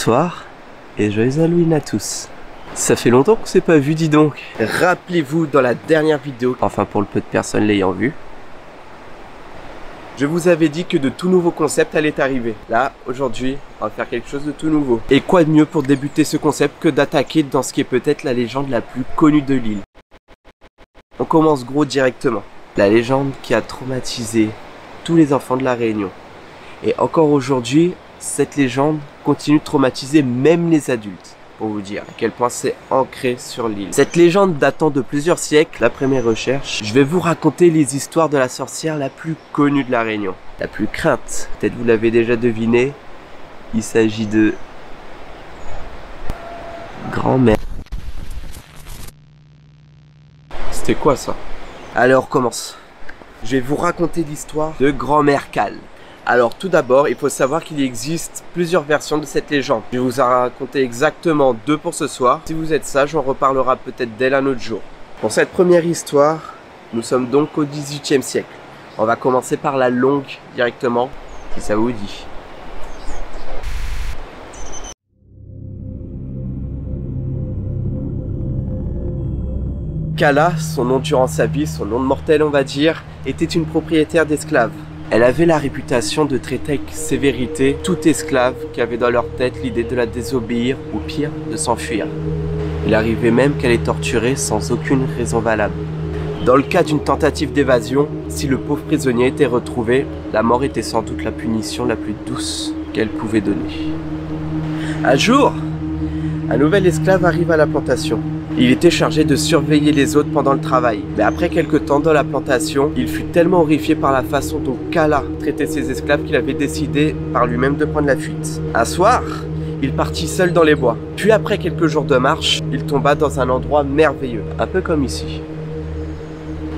Bonsoir et joyeux Halloween à tous. Ça fait longtemps qu'on s'est pas vu, dis donc. Rappelez-vous dans la dernière vidéo, enfin pour le peu de personnes l'ayant vu, je vous avais dit que de tout nouveaux concepts allaient arriver. Là, aujourd'hui, on va faire quelque chose de tout nouveau. Et quoi de mieux pour débuter ce concept que d'attaquer dans ce qui est peut-être la légende la plus connue de l'île. On commence gros directement. La légende qui a traumatisé tous les enfants de la Réunion. Et encore aujourd'hui, cette légende continue de traumatiser même les adultes. Pour vous dire à quel point c'est ancré sur l'île. Cette légende datant de plusieurs siècles, d'après mes recherches, je vais vous raconter les histoires de la sorcière la plus connue de la Réunion. La plus crainte, peut-être vous l'avez déjà deviné, il s'agit de... Grand-mère. C'était quoi ça? Alors commence. Je vais vous raconter l'histoire de Grand-mère Cal. Alors tout d'abord, il faut savoir qu'il existe plusieurs versions de cette légende. Je vais vous en raconter exactement deux pour ce soir. Si vous êtes sage, on reparlera peut-être d'elle un autre jour. Pour cette première histoire, nous sommes donc au XVIIIe siècle. On va commencer par la longue directement, si ça vous dit. Kala, son nom durant sa vie, son nom de mortel on va dire, était une propriétaire d'esclaves. Elle avait la réputation de traiter avec sévérité tout esclave qui avait dans leur tête l'idée de la désobéir ou pire, de s'enfuir. Il arrivait même qu'elle est torturée sans aucune raison valable. Dans le cas d'une tentative d'évasion, si le pauvre prisonnier était retrouvé, la mort était sans doute la punition la plus douce qu'elle pouvait donner. Un jour, un nouvel esclave arrive à la plantation. Il était chargé de surveiller les autres pendant le travail. Mais après quelques temps dans la plantation, il fut tellement horrifié par la façon dont Kala traitait ses esclaves qu'il avait décidé par lui-même de prendre la fuite. Un soir, il partit seul dans les bois. Puis après quelques jours de marche, il tomba dans un endroit merveilleux, un peu comme ici.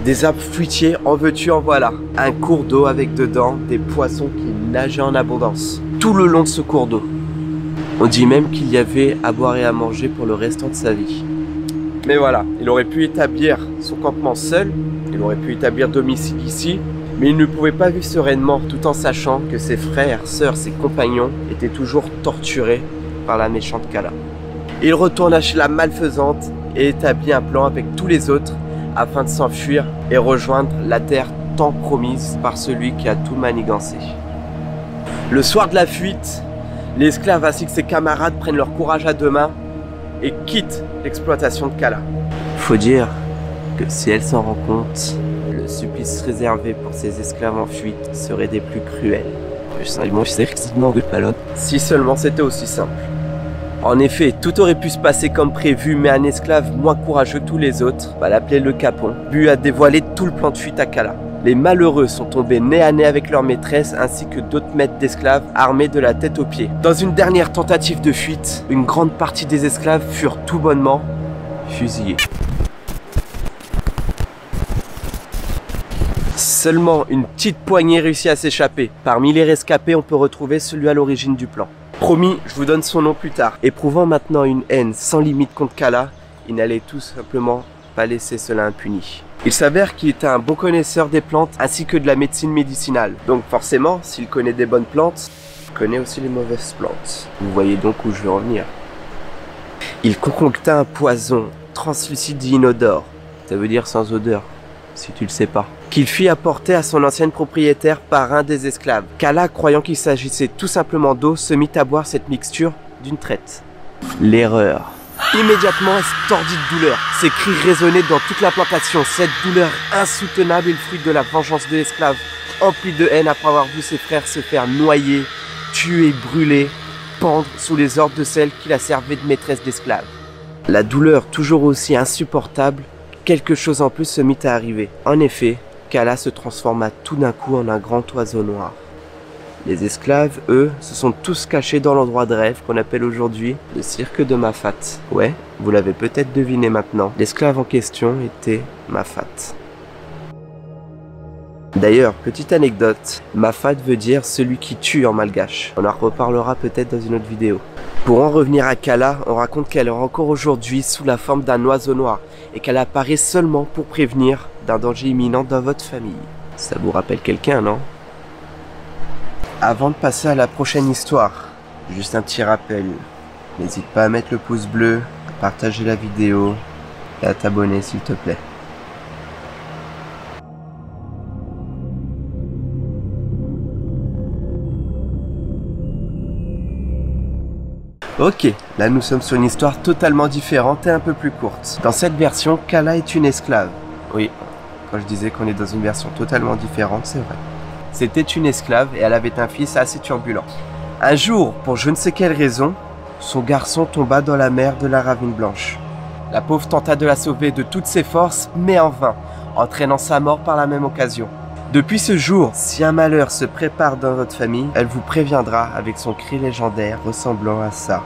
Des arbres fruitiers en veux-tu en voilà. Un cours d'eau avec dedans des poissons qui nageaient en abondance. Tout le long de ce cours d'eau. On dit même qu'il y avait à boire et à manger pour le restant de sa vie. Mais voilà, il aurait pu établir son campement seul, il aurait pu établir domicile ici, mais il ne pouvait pas vivre sereinement tout en sachant que ses frères, sœurs, ses compagnons étaient toujours torturés par la méchante Kala. Il retourna chez la malfaisante et établit un plan avec tous les autres afin de s'enfuir et rejoindre la terre tant promise par celui qui a tout manigancé. Le soir de la fuite, l'esclave ainsi que ses camarades prennent leur courage à deux mains et quitte l'exploitation de Kala. Faut dire que si elle s'en rend compte, le supplice réservé pour ces esclaves en fuite serait des plus cruels. Si seulement c'était aussi simple. En effet, tout aurait pu se passer comme prévu, mais un esclave moins courageux que tous les autres, on va l'appeler le Capon, but à dévoiler tout le plan de fuite à Kala. Les malheureux sont tombés nez à nez avec leur maîtresse ainsi que d'autres maîtres d'esclaves armés de la tête aux pieds. Dans une dernière tentative de fuite, une grande partie des esclaves furent tout bonnement fusillés. Seulement une petite poignée réussit à s'échapper. Parmi les rescapés, on peut retrouver celui à l'origine du plan. Promis, je vous donne son nom plus tard. Éprouvant maintenant une haine sans limite contre Kala, il n'allait tout simplement pas laisser cela impuni. Il s'avère qu'il était un bon connaisseur des plantes ainsi que de la médecine médicinale. Donc forcément, s'il connaît des bonnes plantes, il connaît aussi les mauvaises plantes. Vous voyez donc où je veux en venir. Il concocta un poison translucide et inodore. Ça veut dire sans odeur, si tu le sais pas. Qu'il fit apporter à son ancienne propriétaire par un des esclaves. Kala, croyant qu'il s'agissait tout simplement d'eau, se mit à boire cette mixture d'une traite. L'erreur. Immédiatement, un tordit de douleur. Ses cris résonnaient dans toute la plantation. Cette douleur insoutenable est le fruit de la vengeance de l'esclave, empli de haine après avoir vu ses frères se faire noyer, tuer, brûler, pendre sous les ordres de celle qui la servait de maîtresse d'esclave. La douleur toujours aussi insupportable, quelque chose en plus se mit à arriver. En effet, Kala se transforma tout d'un coup en un grand oiseau noir. Les esclaves, eux, se sont tous cachés dans l'endroit de rêve qu'on appelle aujourd'hui le cirque de Mafat. Ouais, vous l'avez peut-être deviné maintenant. L'esclave en question était Mafat. D'ailleurs, petite anecdote, Mafat veut dire celui qui tue en malgache. On en reparlera peut-être dans une autre vidéo. Pour en revenir à Kala, on raconte qu'elle est encore aujourd'hui sous la forme d'un oiseau noir et qu'elle apparaît seulement pour prévenir d'un danger imminent dans votre famille. Ça vous rappelle quelqu'un, non? Avant de passer à la prochaine histoire, juste un petit rappel. N'hésite pas à mettre le pouce bleu, à partager la vidéo et à t'abonner s'il te plaît. Ok, là nous sommes sur une histoire totalement différente et un peu plus courte. Dans cette version, Kala est une esclave. Oui, quand je disais qu'on est dans une version totalement différente, c'est vrai. C'était une esclave et elle avait un fils assez turbulent. Un jour, pour je ne sais quelle raison, son garçon tomba dans la mer de la Ravine Blanche. La pauvre tenta de la sauver de toutes ses forces, mais en vain, entraînant sa mort par la même occasion. Depuis ce jour, si un malheur se prépare dans votre famille, elle vous préviendra avec son cri légendaire ressemblant à ça.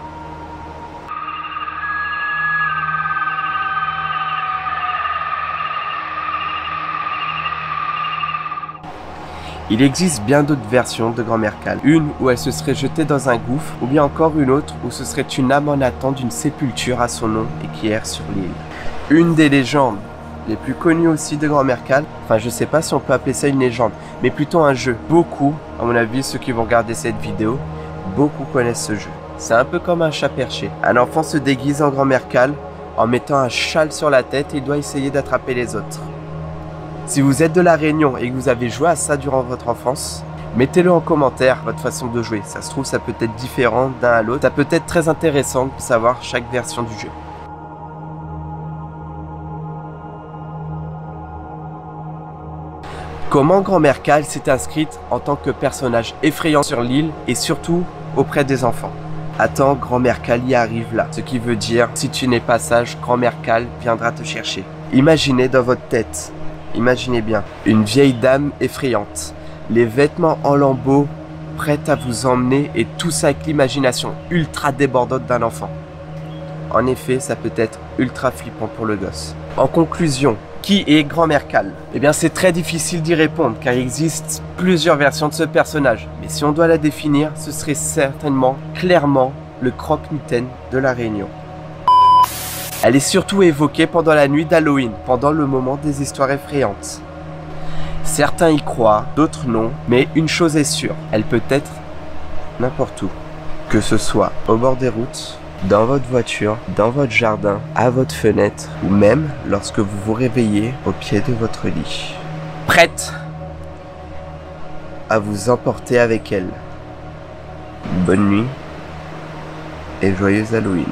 Il existe bien d'autres versions de Grand-Mère Kala. Une où elle se serait jetée dans un gouffre, ou bien encore une autre où ce serait une âme en attente d'une sépulture à son nom et qui erre sur l'île. Une des légendes les plus connues aussi de Grand-Mère Kala, enfin je sais pas si on peut appeler ça une légende, mais plutôt un jeu. Beaucoup, à mon avis ceux qui vont regarder cette vidéo, beaucoup connaissent ce jeu. C'est un peu comme un chat perché. Un enfant se déguise en Grand-Mère Kala en mettant un châle sur la tête et il doit essayer d'attraper les autres. Si vous êtes de La Réunion et que vous avez joué à ça durant votre enfance, mettez-le en commentaire, votre façon de jouer. Ça se trouve, ça peut être différent d'un à l'autre. Ça peut être très intéressant de savoir chaque version du jeu. Comment Grand-Mère Kala s'est inscrite en tant que personnage effrayant sur l'île et surtout auprès des enfants. Attends, Grand-Mère Kala y arrive là. Ce qui veut dire, si tu n'es pas sage, Grand-Mère Kala viendra te chercher. Imaginez dans votre tête. Imaginez bien, une vieille dame effrayante, les vêtements en lambeaux, prête à vous emmener et tout ça avec l'imagination ultra débordante d'un enfant. En effet, ça peut être ultra flippant pour le gosse. En conclusion, qui est Grand-Mère Kala? Eh bien c'est très difficile d'y répondre car il existe plusieurs versions de ce personnage. Mais si on doit la définir, ce serait certainement, clairement, le croque-mitaine de La Réunion. Elle est surtout évoquée pendant la nuit d'Halloween, pendant le moment des histoires effrayantes. Certains y croient, d'autres non, mais une chose est sûre, elle peut être n'importe où. Que ce soit au bord des routes, dans votre voiture, dans votre jardin, à votre fenêtre, ou même lorsque vous vous réveillez au pied de votre lit. Prête à vous emporter avec elle. Bonne nuit et joyeux Halloween.